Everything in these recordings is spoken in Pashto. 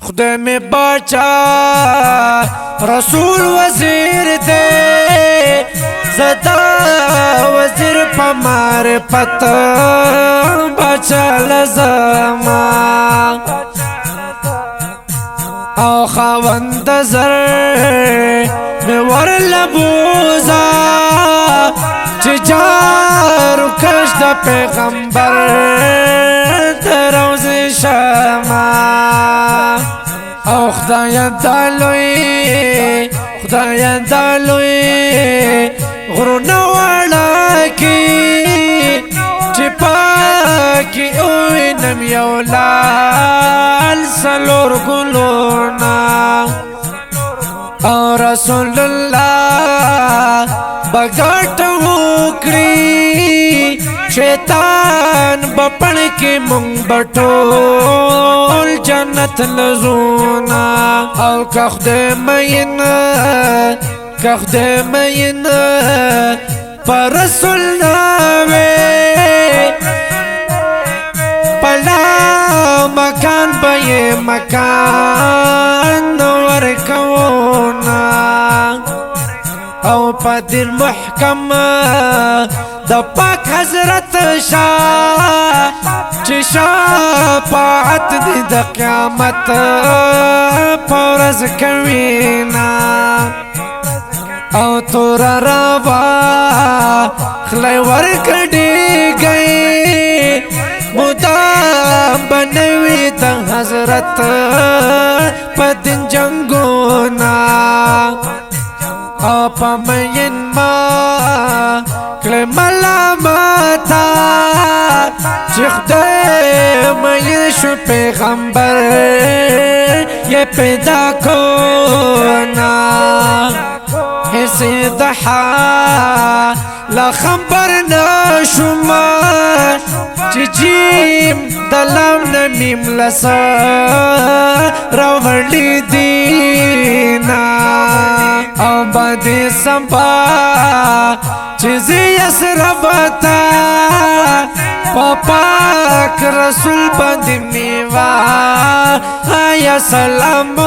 خدای میں بچا رسول وزیر دے زدا وزیر پا معرفت بچا لزما او خواند زر میں ور لبوزا چجارو کش دا پیغمبر دروز شما او خدای دالوی خدای دالوی غرون والا کی چپاکی اوی نمی اولال سلور گلونا او رسول اللہ بگاٹ وکری شیطان بپن کی منگ بٹول جنت لزونا او کخد مین پر رسول ناوے پلا مکان بے مکان ورکونا او پدر محکم دا پاک حضرت شاہ چی شفاعت دی دا قیامت پورز کوینا او تورا رابا خلی ورکڑی گئی مدام بنوی دا حضرت پدن جنگونا او پا مین ما کلی ملامتا چیخ دے مین شو پیغمبر یہ پیدا کونا حسی دحا لخبر نشما چی جیم دلم نمیم لسا روڑی دینا او بدی سمپا چیزی اسربتا پاک رسول بندی میوا آیا سلامونا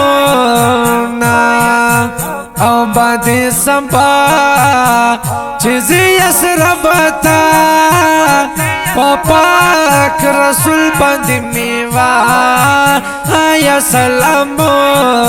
او بدی سمپا چیزی اسربتا پاک رسول بندی میوا آیا سلامونا